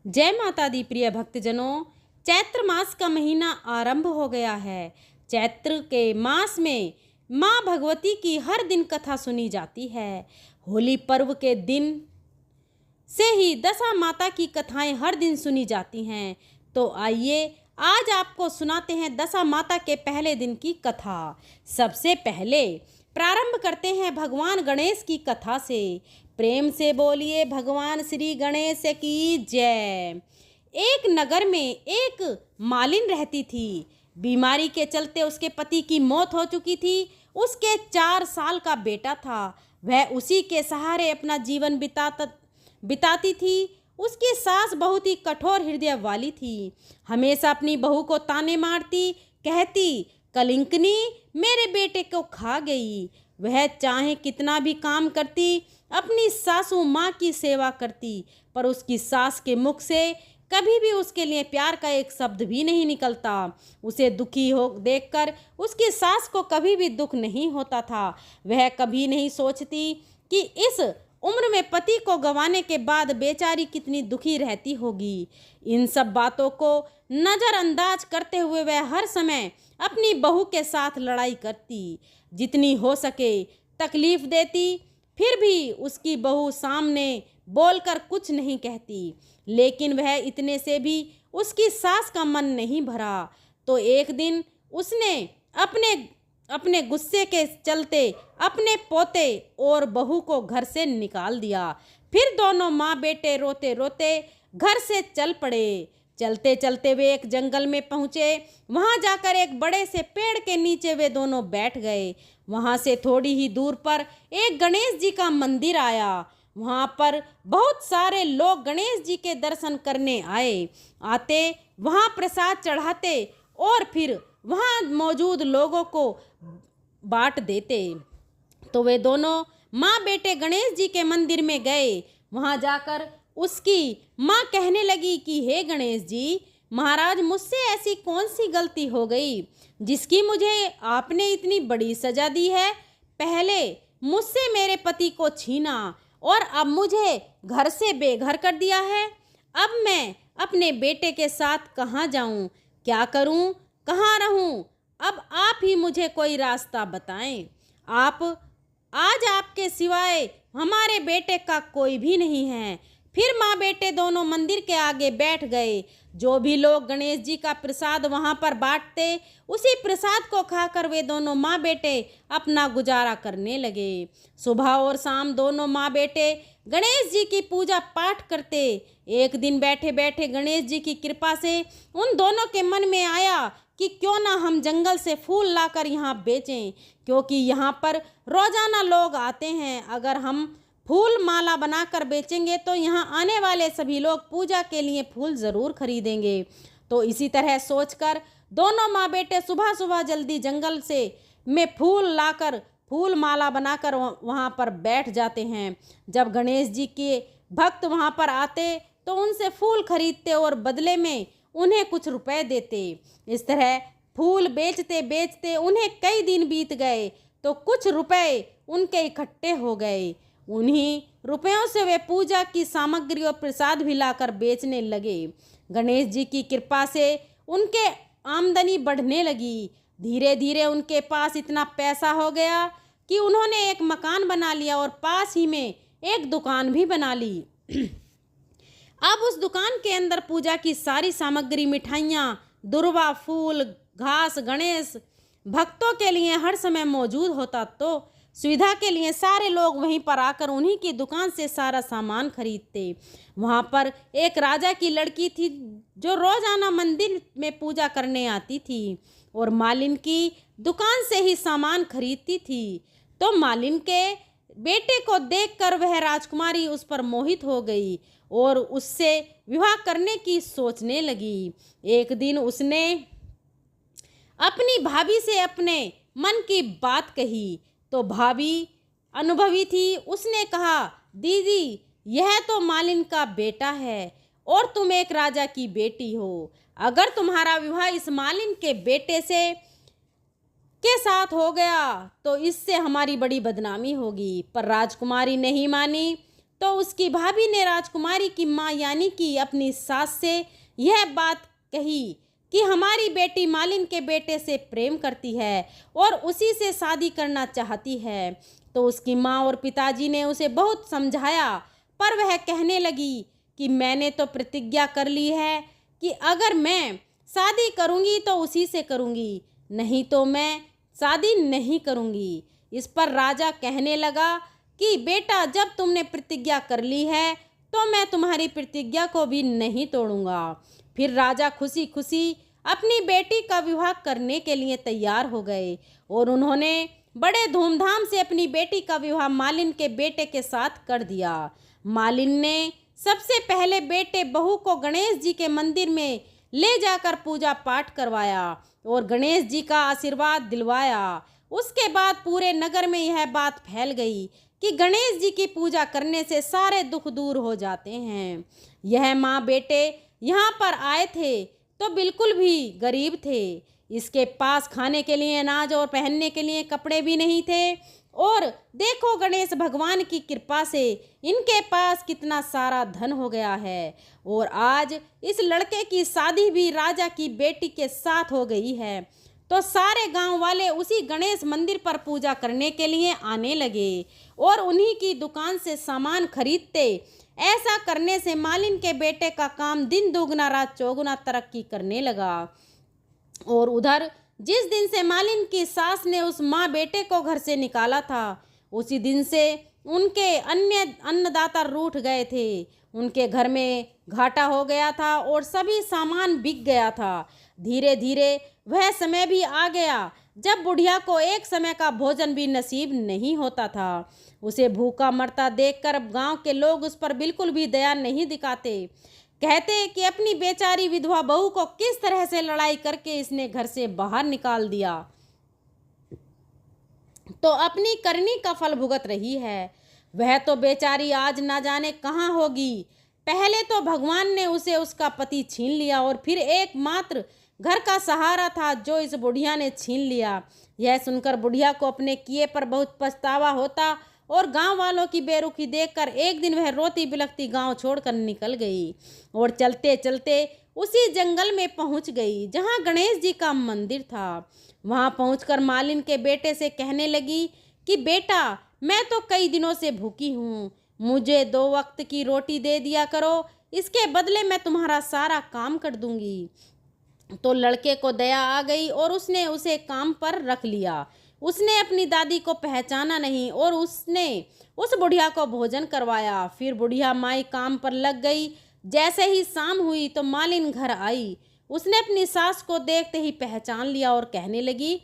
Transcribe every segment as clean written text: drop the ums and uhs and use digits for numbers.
जय माता दी प्रिय भक्तजनों। चैत्र मास का महीना आरंभ हो गया है। चैत्र के मास में माँ भगवती की हर दिन कथा सुनी जाती है। होली पर्व के दिन से ही दशा माता की कथाएं हर दिन सुनी जाती हैं। तो आइए आज आपको सुनाते हैं दशा माता के पहले दिन की कथा। सबसे पहले प्रारंभ करते हैं भगवान गणेश की कथा से। प्रेम से बोलिए भगवान श्री गणेश की जय। एक नगर में एक मालिन रहती थी। बीमारी के चलते उसके पति की मौत हो चुकी थी। उसके 4 साल का बेटा था। वह उसी के सहारे अपना जीवन बिताती थी। उसकी सास बहुत ही कठोर हृदय वाली थी। हमेशा अपनी बहू को ताने मारती, कहती कलिंकनी मेरे बेटे को खा गई। वह चाहे कितना भी काम करती, अपनी सासू माँ की सेवा करती, पर उसकी सास के मुख से कभी भी उसके लिए प्यार का एक शब्द भी नहीं निकलता। उसे दुखी हो देखकर उसकी सास को कभी भी दुख नहीं होता था। वह कभी नहीं सोचती कि इस उम्र में पति को गंवाने के बाद बेचारी कितनी दुखी रहती होगी। इन सब बातों को नज़रअंदाज करते हुए वह हर समय अपनी बहू के साथ लड़ाई करती, जितनी हो सके तकलीफ देती। फिर भी उसकी बहू सामने बोलकर कुछ नहीं कहती, लेकिन वह इतने से भी उसकी सास का मन नहीं भरा। तो एक दिन उसने अपने गुस्से के चलते अपने पोते और बहू को घर से निकाल दिया। फिर दोनों माँ बेटे रोते रोते घर से चल पड़े। चलते चलते वे एक जंगल में पहुँचे। वहाँ जाकर एक बड़े से पेड़ के नीचे वे दोनों बैठ गए। वहाँ से थोड़ी ही दूर पर एक गणेश जी का मंदिर आया। वहाँ पर बहुत सारे लोग गणेश जी के दर्शन करने आते वहाँ प्रसाद चढ़ाते और फिर वहाँ मौजूद लोगों को बांट देते। तो वे दोनों माँ बेटे गणेश जी के मंदिर में गए। वहाँ जाकर उसकी माँ कहने लगी कि हे गणेश जी महाराज, मुझसे ऐसी कौन सी गलती हो गई जिसकी मुझे आपने इतनी बड़ी सजा दी है। पहले मुझसे मेरे पति को छीना और अब मुझे घर से बेघर कर दिया है। अब मैं अपने बेटे के साथ कहाँ जाऊँ, क्या करूँ, कहाँ रहूँ? अब आप ही मुझे कोई रास्ता बताएं। आज आपके सिवाय हमारे बेटे का कोई भी नहीं है। फिर माँ बेटे दोनों मंदिर के आगे बैठ गए। जो भी लोग गणेश जी का प्रसाद वहाँ पर बांटते, उसी प्रसाद को खाकर वे दोनों माँ बेटे अपना गुजारा करने लगे। सुबह और शाम दोनों माँ बेटे गणेश जी की पूजा पाठ करते। एक दिन बैठे बैठे गणेश जी की कृपा से उन दोनों के मन में आया कि क्यों ना हम जंगल से फूल लाकर यहाँ बेचें, क्योंकि यहाँ पर रोजाना लोग आते हैं। अगर हम फूल माला बनाकर बेचेंगे तो यहाँ आने वाले सभी लोग पूजा के लिए फूल ज़रूर खरीदेंगे। तो इसी तरह सोचकर दोनों माँ बेटे सुबह सुबह जल्दी जंगल से में फूल लाकर फूल माला बनाकर वहाँ पर बैठ जाते हैं। जब गणेश जी के भक्त वहाँ पर आते तो उनसे फूल खरीदते और बदले में उन्हें कुछ रुपए देते। इस तरह फूल बेचते बेचते उन्हें कई दिन बीत गए तो कुछ रुपए उनके इकट्ठे हो गए। उन्हीं रुपयों से वे पूजा की सामग्री और प्रसाद भी लाकर बेचने लगे। गणेश जी की कृपा से उनके आमदनी बढ़ने लगी। धीरे धीरे उनके पास इतना पैसा हो गया कि उन्होंने एक मकान बना लिया और पास ही में एक दुकान भी बना ली। अब उस दुकान के अंदर पूजा की सारी सामग्री, मिठाइयाँ, दुर्वा, फूल, घास, गणेश भक्तों के लिए हर समय मौजूद होता। तो सुविधा के लिए सारे लोग वहीं पर आकर उन्हीं की दुकान से सारा सामान खरीदते। वहाँ पर एक राजा की लड़की थी जो रोजाना मंदिर में पूजा करने आती थी और मालिन की दुकान से ही सामान खरीदती थी। तो मालिन के बेटे को देखकर वह राजकुमारी उस पर मोहित हो गई और उससे विवाह करने की सोचने लगी। एक दिन उसने अपनी भाभी से अपने मन की बात कही तो भाभी अनुभवी थी। उसने कहा, दीदी यह तो मालिन का बेटा है और तुम एक राजा की बेटी हो। अगर तुम्हारा विवाह इस मालिन के बेटे के साथ हो गया तो इससे हमारी बड़ी बदनामी होगी। पर राजकुमारी नहीं मानी। तो उसकी भाभी ने राजकुमारी की माँ यानी कि अपनी सास से यह बात कही कि हमारी बेटी मालिन के बेटे से प्रेम करती है और उसी से शादी करना चाहती है। तो उसकी माँ और पिताजी ने उसे बहुत समझाया, पर वह कहने लगी कि मैंने तो प्रतिज्ञा कर ली है कि अगर मैं शादी करूँगी तो उसी से करूँगी, नहीं तो मैं शादी नहीं करूँगी। इस पर राजा कहने लगा कि बेटा, जब तुमने प्रतिज्ञा कर ली है तो मैं तुम्हारी प्रतिज्ञा को भी नहीं तोड़ूंगा। फिर राजा खुशी खुशी अपनी बेटी का विवाह करने के लिए तैयार हो गए और उन्होंने बड़े धूमधाम से अपनी बेटी का विवाह मालिन के बेटे के साथ कर दिया। मालिन ने सबसे पहले बेटे बहू को गणेश जी के मंदिर में ले जाकर पूजा पाठ करवाया और गणेश जी का आशीर्वाद दिलवाया। उसके बाद पूरे नगर में यह बात फैल गई कि गणेश जी की पूजा करने से सारे दुख दूर हो जाते हैं। यह माँ बेटे यहाँ पर आए थे तो बिल्कुल भी गरीब थे। इसके पास खाने के लिए अनाज और पहनने के लिए कपड़े भी नहीं थे। और देखो, गणेश भगवान की कृपा से इनके पास कितना सारा धन हो गया है और आज इस लड़के की शादी भी राजा की बेटी के साथ हो गई है। तो सारे गांव वाले उसी गणेश मंदिर पर पूजा करने के लिए आने लगे और उन्हीं की दुकान से सामान खरीदते। ऐसा करने से मालिन के बेटे का काम दिन दोगुना रात चौगुना तरक्की करने लगा। और उधर जिस दिन से मालिन की सास ने उस माँ बेटे को घर से निकाला था, उसी दिन से उनके अन्य अन्नदाता रूठ गए थे। उनके घर में घाटा हो गया था और सभी सामान बिक गया था। धीरे धीरे वह समय भी आ गया जब बुढ़िया को एक समय का भोजन भी नसीब नहीं होता था। उसे भूखा मरता देखकर गांव के लोग उस पर बिल्कुल भी दया नहीं दिखाते। कहते कि अपनी बेचारी विधवा बहू को किस तरह से लड़ाई करके इसने घर से बाहर निकाल दिया, तो अपनी करनी का फल भुगत रही है। वह तो बेचारी आज ना जाने कहाँ होगी। पहले तो भगवान ने उसे उसका पति छीन लिया और फिर एकमात्र घर का सहारा था जो इस बुढ़िया ने छीन लिया। यह सुनकर बुढ़िया को अपने किए पर बहुत पछतावा होता और गांव वालों की बेरुखी देखकर एक दिन वह रोती बिलखती गांव छोड़कर निकल गई और चलते चलते उसी जंगल में पहुंच गई जहां गणेश जी का मंदिर था। वहां पहुंचकर मालिन के बेटे से कहने लगी कि बेटा, मैं तो कई दिनों से भूखी हूँ, मुझे 2 वक्त की रोटी दे दिया करो, इसके बदले मैं तुम्हारा सारा काम कर दूंगी। तो लड़के को दया आ गई और उसने उसे काम पर रख लिया। उसने अपनी दादी को पहचाना नहीं और उसने उस बुढ़िया को भोजन करवाया। फिर बुढ़िया माई काम पर लग गई। जैसे ही शाम हुई तो मालिन घर आई। उसने अपनी सास को देखते ही पहचान लिया और कहने लगी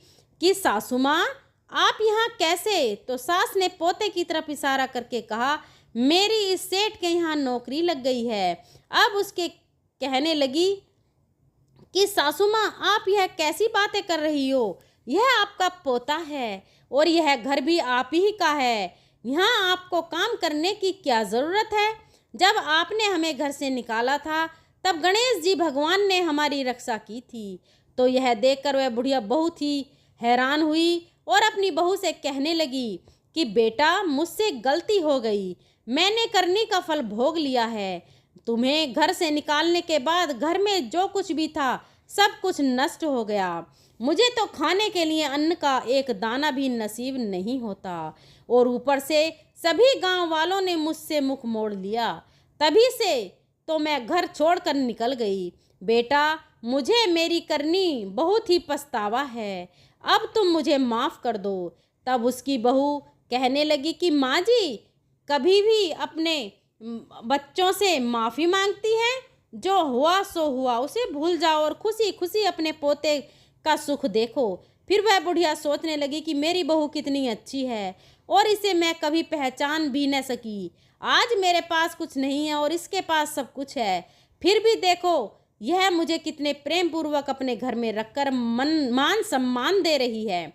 कि सासू माँ, आप यहाँ कैसे? तो सास ने पोते की तरफ इशारा करके कहा, मेरी इस सेठ के यहाँ नौकरी लग गई है। अब उसके कहने लगी कि सासू माँ, आप यह कैसी बातें कर रही हो? यह आपका पोता है और यह घर भी आप ही का है। यहाँ आपको काम करने की क्या ज़रूरत है? जब आपने हमें घर से निकाला था तब गणेश जी भगवान ने हमारी रक्षा की थी। तो यह देखकर वह बुढ़िया बहुत ही हैरान हुई और अपनी बहू से कहने लगी कि बेटा, मुझसे गलती हो गई, मैंने करनी का फल भोग लिया है। तुम्हें घर से निकालने के बाद घर में जो कुछ भी था सब कुछ नष्ट हो गया। मुझे तो खाने के लिए अन्न का एक दाना भी नसीब नहीं होता और ऊपर से सभी गांव वालों ने मुझसे मुख मोड़ लिया। तभी से तो मैं घर छोड़कर निकल गई। बेटा, मुझे मेरी करनी बहुत ही पछतावा है, अब तुम मुझे माफ़ कर दो। तब उसकी बहू कहने लगी कि माँ जी कभी भी अपने बच्चों से माफ़ी मांगती हैं? जो हुआ सो हुआ, उसे भूल जाओ और खुशी खुशी अपने पोते का सुख देखो। फिर वह बुढ़िया सोचने लगी कि मेरी बहू कितनी अच्छी है और इसे मैं कभी पहचान भी न सकी। आज मेरे पास कुछ नहीं है और इसके पास सब कुछ है, फिर भी देखो यह मुझे कितने प्रेम पूर्वक अपने घर में रखकर मान सम्मान दे रही है।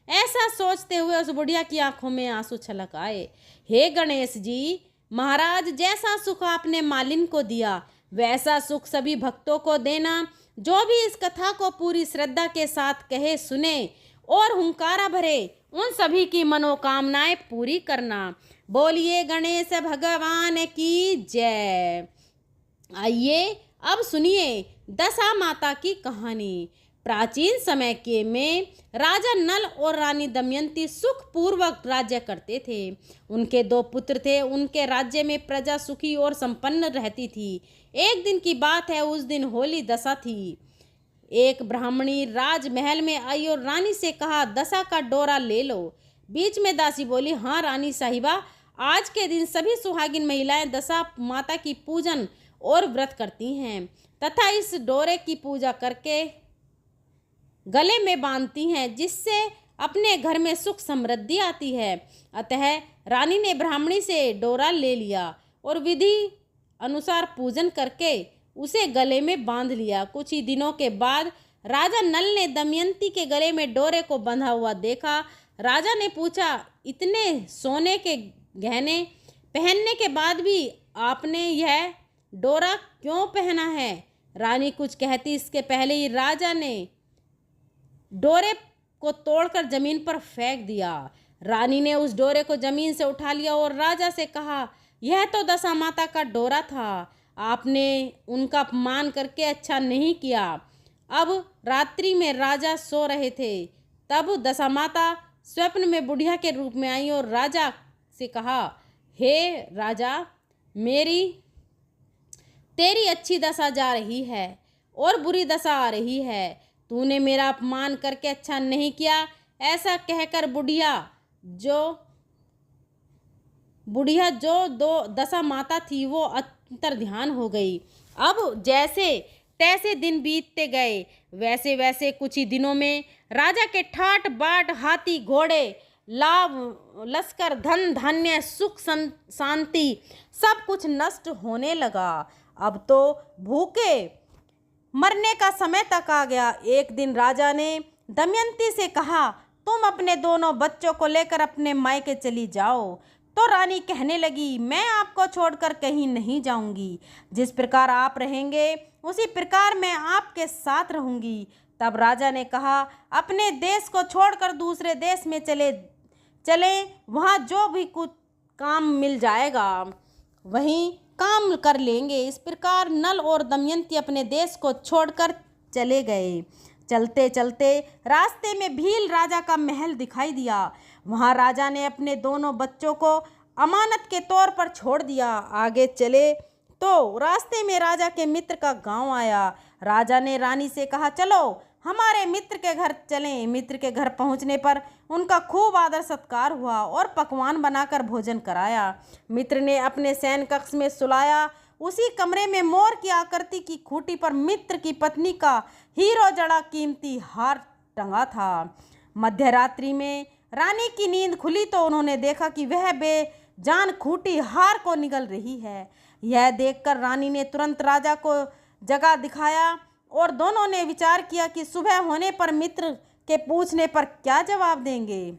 ऐसा सोचते हुए उस बुढ़िया की आंखों में आंसू छलक आए। हे गणेश जी महाराज, जैसा सुख आपने मालिन को दिया वैसा सुख सभी भक्तों को देना। जो भी इस कथा को पूरी श्रद्धा के साथ कहे, सुने और हुंकारा भरे, उन सभी की मनोकामनाएं पूरी करना। बोलिए गणेश भगवान की जय। आइए अब सुनिए दशा माता की कहानी। प्राचीन समय के में राजा नल और रानी दमयंती सुखपूर्वक राज्य करते थे। उनके 2 पुत्र थे। उनके राज्य में प्रजा सुखी और संपन्न रहती थी। एक दिन की बात है, उस दिन होली दशा थी। एक ब्राह्मणी राजमहल में आई और रानी से कहा, दशा का डोरा ले लो। बीच में दासी बोली, हाँ रानी साहिबा, आज के दिन सभी सुहागिन महिलाएं दशा माता की पूजन और व्रत करती हैं तथा इस डोरे की पूजा करके गले में बांधती हैं, जिससे अपने घर में सुख समृद्धि आती है। अतः रानी ने ब्राह्मणी से डोरा ले लिया और विधि अनुसार पूजन करके उसे गले में बांध लिया। कुछ ही दिनों के बाद राजा नल ने दमयंती के गले में डोरे को बंधा हुआ देखा। राजा ने पूछा, इतने सोने के गहने पहनने के बाद भी आपने यह डोरा क्यों पहना है? रानी कुछ कहती इसके पहले ही राजा ने डोरे को तोड़कर जमीन पर फेंक दिया। रानी ने उस डोरे को जमीन से उठा लिया और राजा से कहा, यह तो दशा माता का डोरा था, आपने उनका अपमान करके अच्छा नहीं किया। अब रात्रि में राजा सो रहे थे, तब दशा माता स्वप्न में बुढ़िया के रूप में आई और राजा से कहा, हे राजा, तेरी अच्छी दशा जा रही है और बुरी दशा आ रही है। तूने मेरा अपमान करके अच्छा नहीं किया। ऐसा कहकर बुढ़िया जो दो दशा माता थी वो अंतर्ध्यान हो गई। अब जैसे तैसे दिन बीतते गए, वैसे वैसे कुछ ही दिनों में राजा के ठाट बाट, हाथी घोड़े, लाभ, लश्कर, धन धान्य, सुख शांति सब कुछ नष्ट होने लगा। अब तो भूखे मरने का समय तक आ गया। एक दिन राजा ने दमयंती से कहा, तुम अपने दोनों बच्चों को लेकर अपने मायके चली जाओ। तो रानी कहने लगी, मैं आपको छोड़कर कहीं नहीं जाऊंगी। जिस प्रकार आप रहेंगे उसी प्रकार मैं आपके साथ रहूंगी। तब राजा ने कहा, अपने देश को छोड़कर दूसरे देश में चले, वहाँ जो भी कुछ काम मिल जाएगा वहीं काम कर लेंगे। इस प्रकार नल और दमयंती अपने देश को छोड़कर चले गए। चलते चलते रास्ते में भील राजा का महल दिखाई दिया। वहाँ राजा ने अपने दोनों बच्चों को अमानत के तौर पर छोड़ दिया। आगे चले तो रास्ते में राजा के मित्र का गांव आया। राजा ने रानी से कहा, चलो हमारे मित्र के घर चलें। मित्र के घर पहुंचने पर उनका खूब आदर सत्कार हुआ और पकवान बनाकर भोजन कराया। मित्र ने अपने शयन कक्ष में सुलाया। उसी कमरे में मोर की आकृति की खूंटी पर मित्र की पत्नी का हीरो जड़ा कीमती हार टंगा था। मध्य रात्रि में रानी की नींद खुली तो उन्होंने देखा कि वह बेजान खूंटी हार को निगल रही है। यह देखकर रानी ने तुरंत राजा को जगह दिखाया और दोनों ने विचार किया कि सुबह होने पर मित्र के पूछने पर क्या जवाब देंगे,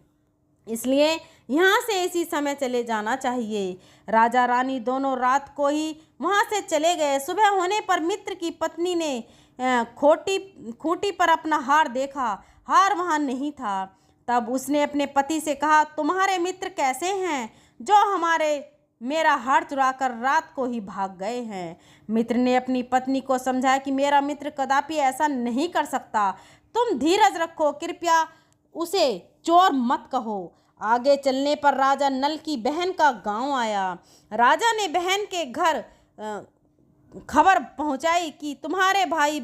इसलिए यहाँ से इसी समय चले जाना चाहिए। राजा रानी दोनों रात को ही वहाँ से चले गए। सुबह होने पर मित्र की पत्नी ने खूंटी पर अपना हार देखा। हार वहाँ नहीं था। तब उसने अपने पति से कहा, तुम्हारे मित्र कैसे हैं जो मेरा हार चुराकर रात को ही भाग गए हैं? मित्र ने अपनी पत्नी को समझाया कि मेरा मित्र कदापि ऐसा नहीं कर सकता, तुम धीरज रखो, कृपया उसे चोर मत कहो। आगे चलने पर राजा नल की बहन का गांव आया। राजा ने बहन के घर खबर पहुंचाई कि तुम्हारे भाई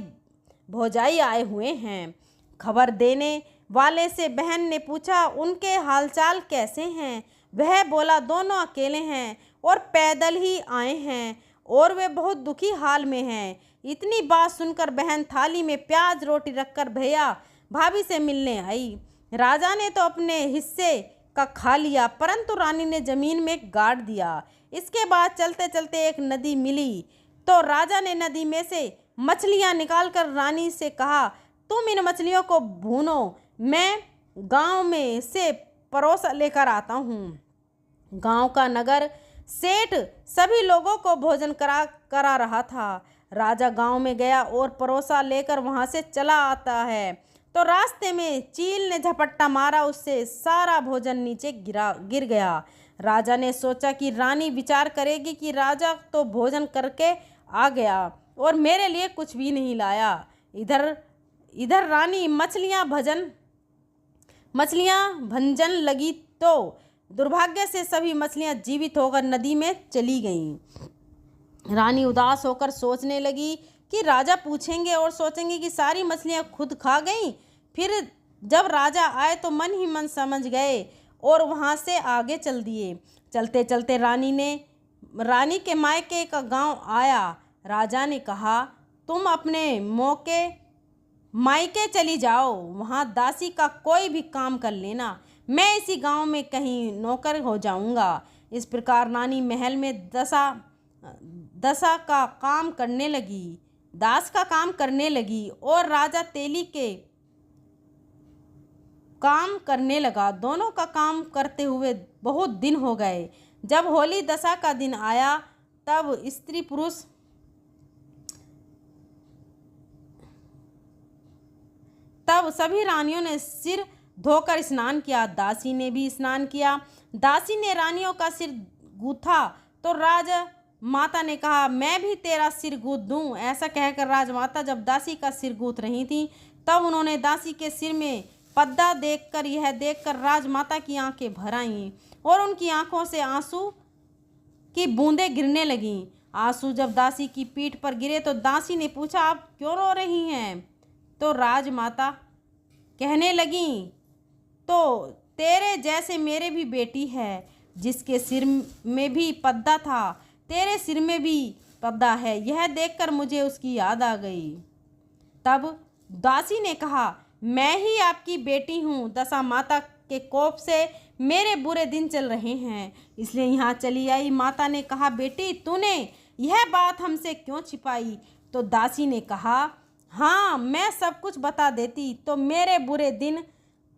भौजाई आए हुए हैं। खबर देने वाले से बहन ने पूछा, उनके हालचाल कैसे हैं? वह बोला, दोनों अकेले हैं और पैदल ही आए हैं और वे बहुत दुखी हाल में हैं। इतनी बात सुनकर बहन थाली में प्याज रोटी रखकर भैया भाभी से मिलने आई। राजा ने तो अपने हिस्से का खा लिया, परंतु रानी ने जमीन में गाड़ दिया। इसके बाद चलते चलते एक नदी मिली तो राजा ने नदी में से मछलियां निकालकर रानी से कहा, तुम इन मछलियों को भूनो, मैं गांव में से परोसा लेकर आता हूँ। गांव का नगर सेठ सभी लोगों को भोजन करा रहा था। राजा गांव में गया और परोसा लेकर वहां से चला आता है तो रास्ते में चील ने झपट्टा मारा, उससे सारा भोजन नीचे गिर गया। राजा ने सोचा कि रानी विचार करेगी कि राजा तो भोजन करके आ गया और मेरे लिए कुछ भी नहीं लाया। इधर रानी मछलियाँ भंजन लगी तो दुर्भाग्य से सभी मछलियाँ जीवित होकर नदी में चली गईं। रानी उदास होकर सोचने लगी कि राजा पूछेंगे और सोचेंगे कि सारी मछलियाँ खुद खा गईं। फिर जब राजा आए तो मन ही मन समझ गए और वहाँ से आगे चल दिए। चलते चलते रानी के मायके का गांव आया। राजा ने कहा, तुम अपने मायके चली जाओ, वहाँ दासी का कोई भी काम कर लेना, मैं इसी गांव में कहीं नौकर हो जाऊंगा। इस प्रकार रानी महल में दसा का काम करने लगी, दास का काम करने लगी और राजा तेली के काम करने लगा। दोनों का काम करते हुए बहुत दिन हो गए। जब होली दशा का दिन आया तब स्त्री पुरुष तब सभी रानियों ने सिर धोकर स्नान किया। दासी ने भी स्नान किया। दासी ने रानियों का सिर गूथा तो राजमाता ने कहा, मैं भी तेरा सिर गूंथ दूं। ऐसा कहकर राजमाता जब दासी का सिर गूंथ रही थी तब उन्होंने दासी के सिर में पद्दा देखकर राजमाता की आंखें भर आईं और उनकी आंखों से आंसू की बूंदें गिरने लगीं। आंसू जब दासी की पीठ पर गिरे तो दासी ने पूछा, आप क्यों रो रही हैं? तो राजमाता कहने लगीं, तो तेरे जैसे मेरे भी बेटी है जिसके सिर में भी पद्दा था, तेरे सिर में भी पद्दा है। यह देखकर मुझे उसकी याद आ गई। तब दासी ने कहा, मैं ही आपकी बेटी हूँ। दशा माता के कोप से मेरे बुरे दिन चल रहे हैं, इसलिए यहाँ चली आई। माता ने कहा, बेटी तूने यह बात हमसे क्यों छिपाई? तो दासी ने कहा, हाँ, मैं सब कुछ बता देती तो मेरे बुरे दिन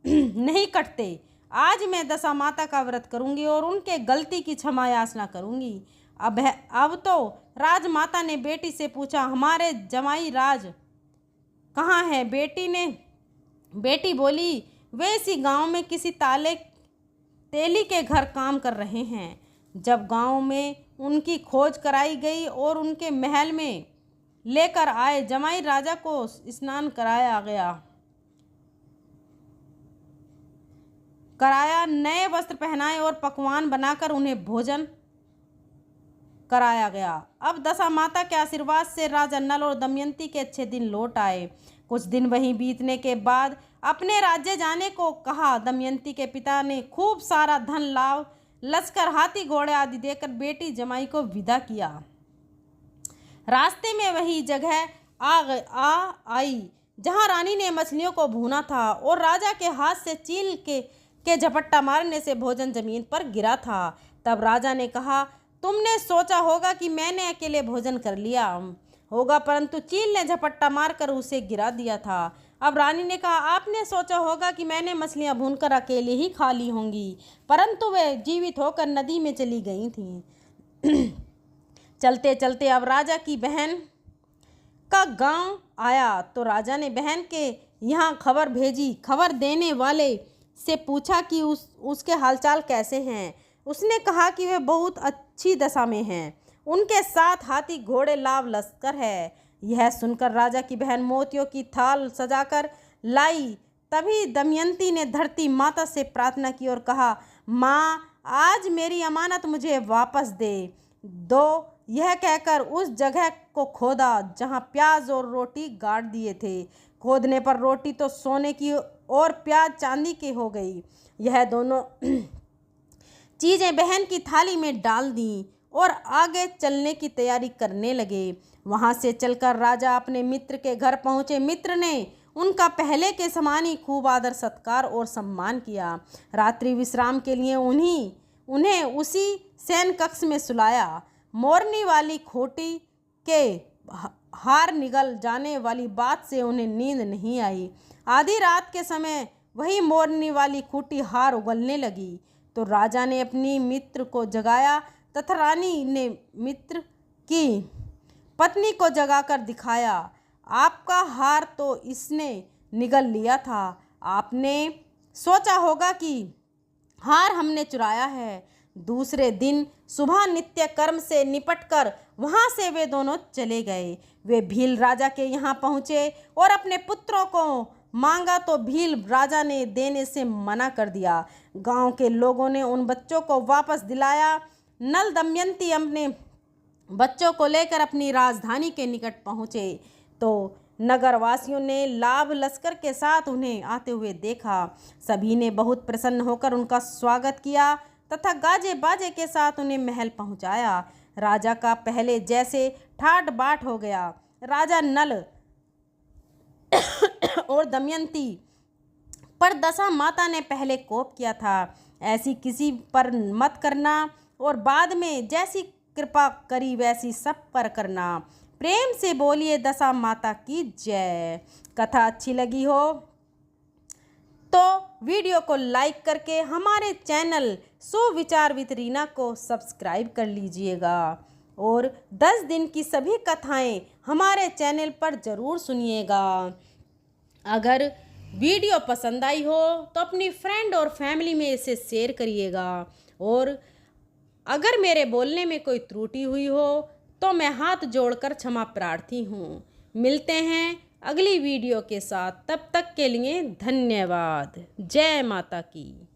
नहीं कटते। आज मैं दशा माता का व्रत करूँगी और उनके गलती की क्षमा याचना करूँगी। अब तो राजमाता ने बेटी से पूछा, हमारे जमाई राज कहाँ है? बेटी बोली, वे इसी गांव में किसी तेली के घर काम कर रहे हैं। जब गांव में उनकी खोज कराई गई और उनके महल में लेकर आए, जमाई राजा को स्नान कराया, नए वस्त्र पहनाए और पकवान बनाकर उन्हें भोजन कराया गया। अब दशा माता के आशीर्वाद से राजा नल और दमयंती के अच्छे दिन लौट आए। कुछ दिन वहीं बीतने के बाद अपने राज्य जाने को कहा। दमयंती के पिता ने खूब सारा धन लाव लश्कर हाथी घोड़े आदि देकर बेटी जमाई को विदा किया। रास्ते में वही जगह आई जहां रानी ने मछलियों को भूना था और राजा के हाथ से चील के झपट्टा मारने से भोजन जमीन पर गिरा था। तब राजा ने कहा, तुमने सोचा होगा कि मैंने अकेले भोजन कर लिया होगा, परंतु चील ने झपट्टा मारकर उसे गिरा दिया था। अब रानी ने कहा, आपने सोचा होगा कि मैंने मछलियां भूनकर अकेले ही खा ली होंगी, परंतु वे जीवित होकर नदी में चली गई थीं। चलते चलते अब राजा की बहन का गांव आया तो राजा ने बहन के यहाँ खबर भेजी। खबर देने वाले से पूछा कि उसके हालचाल कैसे हैं। उसने कहा कि वे बहुत अच्छी दशा में हैं, उनके साथ हाथी घोड़े लाव लश्कर है। यह सुनकर राजा की बहन मोतियों की थाल सजाकर लाई। तभी दमयंती ने धरती माता से प्रार्थना की और कहा, माँ, आज मेरी अमानत मुझे वापस दो। यह कहकर उस जगह को खोदा जहाँ प्याज और रोटी गाड़ दिए थे। खोदने पर रोटी तो सोने की और प्याज चांदी की हो गई। यह दोनों चीज़ें बहन की थाली में डाल दी और आगे चलने की तैयारी करने लगे। वहाँ से चलकर राजा अपने मित्र के घर पहुँचे। मित्र ने उनका पहले के समान ही खूब आदर सत्कार और सम्मान किया। रात्रि विश्राम के लिए उन्हें उसी शयन कक्ष में सुलाया। मोरनी वाली खूंटी के हार निगल जाने वाली बात से उन्हें नींद नहीं आई। आधी रात के समय वही मोरनी वाली खूंटी हार उगलने लगी तो राजा ने अपनी मित्र को जगाया तथा रानी ने मित्र की पत्नी को जगाकर दिखाया, आपका हार तो इसने निगल लिया था। आपने सोचा होगा कि हार हमने चुराया है। दूसरे दिन सुबह नित्य कर्म से निपटकर वहाँ से वे दोनों चले गए। वे भील राजा के यहाँ पहुँचे और अपने पुत्रों को मांगा तो भील राजा ने देने से मना कर दिया। गांव के लोगों ने उन बच्चों को वापस दिलाया। नल दमयंती अपने बच्चों को लेकर अपनी राजधानी के निकट पहुँचे तो नगरवासियों ने लाभ लश्कर के साथ उन्हें आते हुए देखा। सभी ने बहुत प्रसन्न होकर उनका स्वागत किया तथा गाजे बाजे के साथ उन्हें महल पहुंचाया। राजा का पहले जैसे ठाट बाट हो गया। राजा नल और दमयंती पर दशा माता ने पहले कोप किया था, ऐसी किसी पर मत करना और बाद में जैसी कृपा करी वैसी सब पर करना। प्रेम से बोलिए दशा माता की जय। कथा अच्छी लगी हो तो वीडियो को लाइक करके हमारे चैनल सुविचार विद रीना को सब्सक्राइब कर लीजिएगा और 10 दिन की सभी कथाएं हमारे चैनल पर ज़रूर सुनिएगा। अगर वीडियो पसंद आई हो तो अपनी फ्रेंड और फैमिली में इसे शेयर करिएगा और अगर मेरे बोलने में कोई त्रुटि हुई हो तो मैं हाथ जोड़कर क्षमा प्रार्थी हूँ। मिलते हैं अगली वीडियो के साथ, तब तक के लिए धन्यवाद। जय माता की।